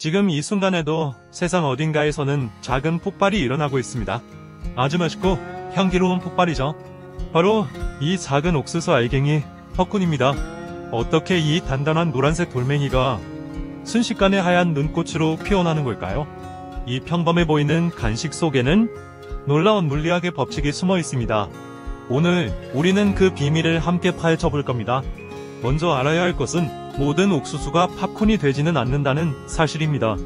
지금 이 순간에도 세상 어딘가에서는 작은 폭발이 일어나고 있습니다. 아주 맛있고 향기로운 폭발이죠. 바로 이 작은 옥수수 알갱이 팝콘입니다. 어떻게 이 단단한 노란색 돌멩이가 순식간에 하얀 눈꽃으로 피어나는 걸까요? 이 평범해 보이는 간식 속에는 놀라운 물리학의 법칙이 숨어 있습니다. 오늘 우리는 그 비밀을 함께 파헤쳐 볼 겁니다. 먼저 알아야 할 것은 모든 옥수수가 팝콘이 되지는 않는다는 사실입니다.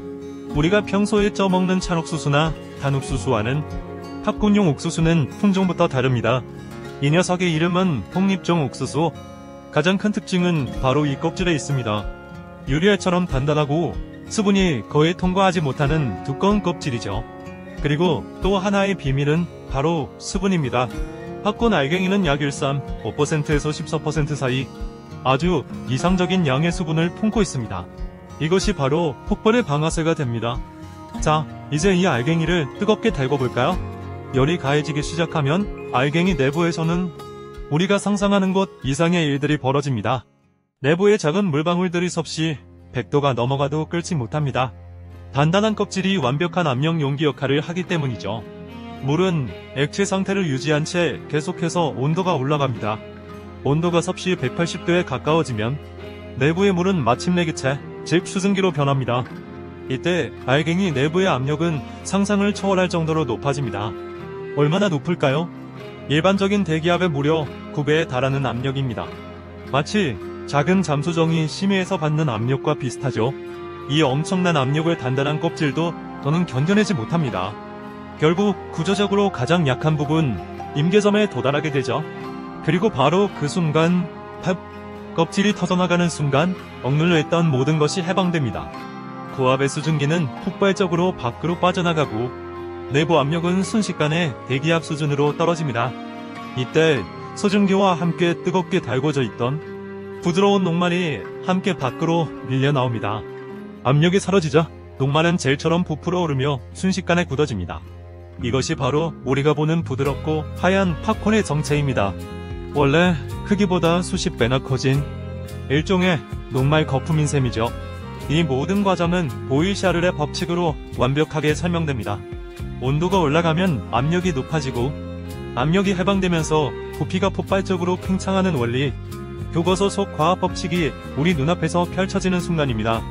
우리가 평소에 쪄먹는 찰옥수수나 단옥수수와는 팝콘용 옥수수는 품종부터 다릅니다. 이 녀석의 이름은 폭립종 옥수수. 가장 큰 특징은 바로 이 껍질에 있습니다. 유리알처럼 단단하고 수분이 거의 통과하지 못하는 두꺼운 껍질이죠. 그리고 또 하나의 비밀은 바로 수분입니다. 팝콘 알갱이는 약 5%에서 14% 사이 아주 이상적인 양의 수분을 품고 있습니다. 이것이 바로 폭발의 방아쇠가 됩니다. 자, 이제 이 알갱이를 뜨겁게 달궈볼까요? 열이 가해지기 시작하면 알갱이 내부에서는 우리가 상상하는 것 이상의 일들이 벌어집니다. 내부에 작은 물방울들이 섭씨 100도가 넘어가도 끓지 못합니다. 단단한 껍질이 완벽한 압력 용기 역할을 하기 때문이죠. 물은 액체 상태를 유지한 채 계속해서 온도가 올라갑니다. 온도가 섭씨 180도에 가까워지면 내부의 물은 마침내 기체, 즉 수증기로 변합니다. 이때 알갱이 내부의 압력은 상상을 초월할 정도로 높아집니다. 얼마나 높을까요? 일반적인 대기압의 무려 9배에 달하는 압력입니다. 마치 작은 잠수정이 심해에서 받는 압력과 비슷하죠. 이 엄청난 압력을 단단한 껍질도 더는 견뎌내지 못합니다. 결국 구조적으로 가장 약한 부분, 임계점에 도달하게 되죠. 그리고 바로 그 순간 껍질이 터져나가는 순간 억눌려 있던 모든 것이 해방됩니다. 고압의 수증기는 폭발적으로 밖으로 빠져나가고 내부 압력은 순식간에 대기압 수준으로 떨어집니다. 이때 수증기와 함께 뜨겁게 달궈져 있던 부드러운 녹말이 함께 밖으로 밀려 나옵니다. 압력이 사라지자 녹말은 젤처럼 부풀어 오르며 순식간에 굳어집니다. 이것이 바로 우리가 보는 부드럽고 하얀 팝콘의 정체입니다. 원래 크기보다 수십 배나 커진 일종의 녹말 거품인 셈이죠. 이 모든 과정은 보일샤를의 법칙으로 완벽하게 설명됩니다. 온도가 올라가면 압력이 높아지고 압력이 해방되면서 부피가 폭발적으로 팽창하는 원리, 교과서 속 과학 법칙이 우리 눈앞에서 펼쳐지는 순간입니다.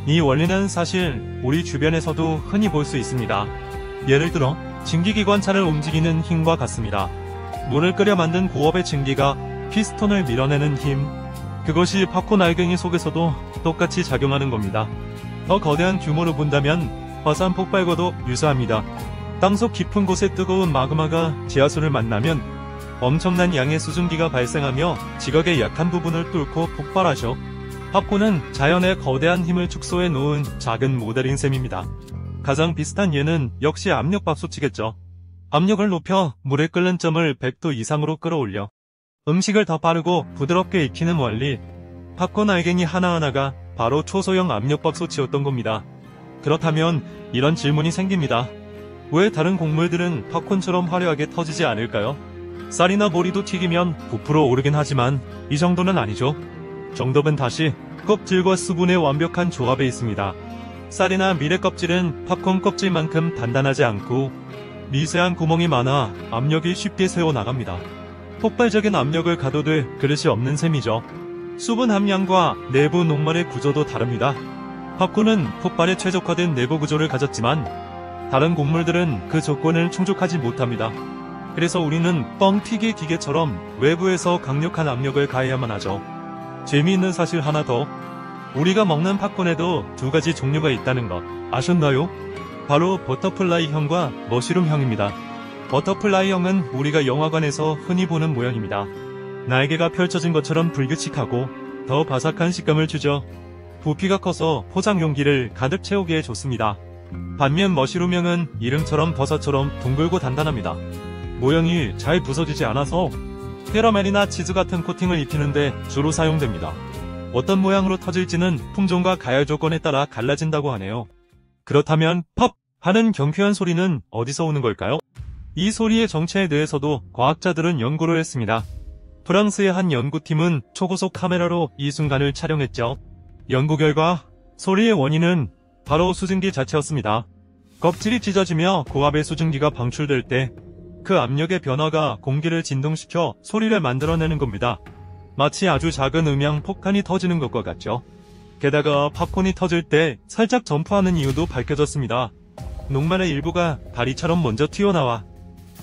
이 원리는 사실 우리 주변에서도 흔히 볼 수 있습니다. 예를 들어 증기기관차를 움직이는 힘과 같습니다. 물을 끓여 만든 고압의 증기가 피스톤을 밀어내는 힘, 그것이 팝콘 알갱이 속에서도 똑같이 작용하는 겁니다. 더 거대한 규모로 본다면 화산 폭발과도 유사합니다. 땅속 깊은 곳의 뜨거운 마그마가 지하수를 만나면 엄청난 양의 수증기가 발생하며 지각의 약한 부분을 뚫고 폭발하죠. 팝콘은 자연의 거대한 힘을 축소해 놓은 작은 모델인 셈입니다. 가장 비슷한 예는 역시 압력밥솥이겠죠. 압력을 높여 물의 끓는 점을 100도 이상으로 끌어올려 음식을 더 빠르고 부드럽게 익히는 원리, 팝콘 알갱이 하나하나가 바로 초소형 압력밥솥이었던 겁니다. 그렇다면 이런 질문이 생깁니다. 왜 다른 곡물들은 팝콘처럼 화려하게 터지지 않을까요? 쌀이나 보리도 튀기면 부풀어 오르긴 하지만 이 정도는 아니죠. 정답은 다시 껍질과 수분의 완벽한 조합에 있습니다. 쌀이나 밀의 껍질은 팝콘 껍질만큼 단단하지 않고 미세한 구멍이 많아 압력이 쉽게 새어나갑니다. 폭발적인 압력을 가둬둘 그릇이 없는 셈이죠. 수분 함량과 내부 녹말의 구조도 다릅니다. 팝콘은 폭발에 최적화된 내부 구조를 가졌지만 다른 곡물들은 그 조건을 충족하지 못합니다. 그래서 우리는 뻥튀기 기계처럼 외부에서 강력한 압력을 가해야만 하죠. 재미있는 사실 하나 더. 우리가 먹는 팝콘에도 두 가지 종류가 있다는 것 아셨나요? 바로 버터플라이형과 머쉬룸형입니다. 버터플라이형은 우리가 영화관에서 흔히 보는 모양입니다. 날개가 펼쳐진 것처럼 불규칙하고 더 바삭한 식감을 주죠. 부피가 커서 포장 용기를 가득 채우게 해줬습니다. 반면 머쉬룸형은 이름처럼 버섯처럼 둥글고 단단합니다. 모양이 잘 부서지지 않아서 캐러멜이나 치즈 같은 코팅을 입히는데 주로 사용됩니다. 어떤 모양으로 터질지는 품종과 가열 조건에 따라 갈라진다고 하네요. 그렇다면 팝! 하는 경쾌한 소리는 어디서 오는 걸까요? 이 소리의 정체에 대해서도 과학자들은 연구를 했습니다. 프랑스의 한 연구팀은 초고속 카메라로 이 순간을 촬영했죠. 연구 결과 소리의 원인은 바로 수증기 자체였습니다. 껍질이 찢어지며 고압의 수증기가 방출될 때 그 압력의 변화가 공기를 진동시켜 소리를 만들어내는 겁니다. 마치 아주 작은 음향 폭탄이 터지는 것과 같죠. 게다가 팝콘이 터질 때 살짝 점프하는 이유도 밝혀졌습니다. 녹말의 일부가 다리처럼 먼저 튀어나와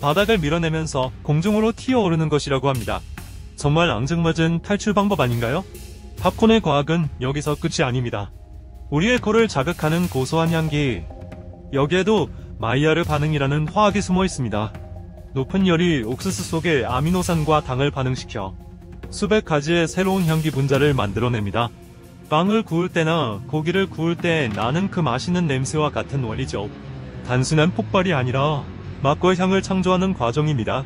바닥을 밀어내면서 공중으로 튀어오르는 것이라고 합니다. 정말 앙증맞은 탈출 방법 아닌가요? 팝콘의 과학은 여기서 끝이 아닙니다. 우리의 코를 자극하는 고소한 향기, 여기에도 마이야르 반응이라는 화학이 숨어 있습니다. 높은 열이 옥수수 속의 아미노산과 당을 반응시켜 수백 가지의 새로운 향기 분자를 만들어냅니다. 빵을 구울 때나 고기를 구울 때 나는 그 맛있는 냄새와 같은 원리죠. 단순한 폭발이 아니라 맛과 향을 창조하는 과정입니다.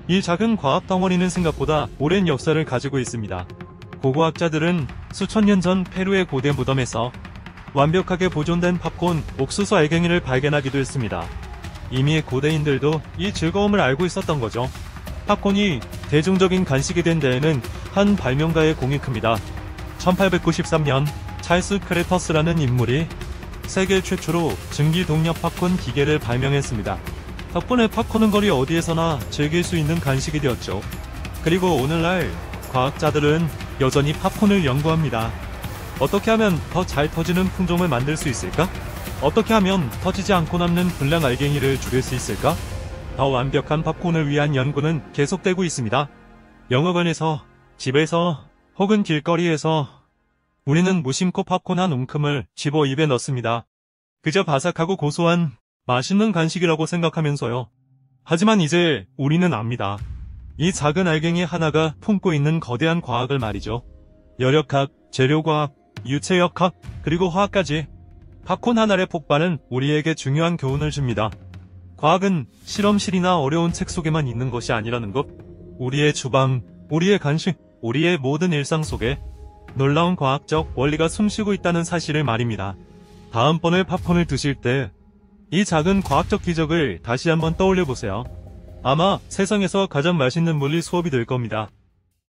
이 작은 과학 덩어리는 생각보다 오랜 역사를 가지고 있습니다. 고고학자들은 수천 년 전 페루의 고대 무덤에서 완벽하게 보존된 팝콘, 옥수수 알갱이를 발견하기도 했습니다. 이미 고대인들도 이 즐거움을 알고 있었던 거죠. 팝콘이 대중적인 간식이 된 데에는 한 발명가의 공이 큽니다. 1893년 찰스 크레터스라는 인물이 세계 최초로 증기 동력 팝콘 기계를 발명했습니다. 덕분에 팝콘은 거리 어디에서나 즐길 수 있는 간식이 되었죠. 그리고 오늘날 과학자들은 여전히 팝콘을 연구합니다. 어떻게 하면 더 잘 터지는 품종을 만들 수 있을까? 어떻게 하면 터지지 않고 남는 불량 알갱이를 줄일 수 있을까? 더 완벽한 팝콘을 위한 연구는 계속되고 있습니다. 영화관에서, 집에서, 혹은 길거리에서 우리는 무심코 팝콘 한 움큼을 집어 입에 넣습니다. 그저 바삭하고 고소한 맛있는 간식이라고 생각하면서요. 하지만 이제 우리는 압니다. 이 작은 알갱이 하나가 품고 있는 거대한 과학을 말이죠. 열역학, 재료과학, 유체역학, 그리고 화학까지 팝콘 하나의 폭발은 우리에게 중요한 교훈을 줍니다. 과학은 실험실이나 어려운 책 속에만 있는 것이 아니라는 것. 우리의 주방, 우리의 간식, 우리의 모든 일상 속에 놀라운 과학적 원리가 숨쉬고 있다는 사실을 말입니다. 다음번에 팝콘을 드실 때 이 작은 과학적 기적을 다시 한번 떠올려 보세요. 아마 세상에서 가장 맛있는 물리 수업이 될 겁니다.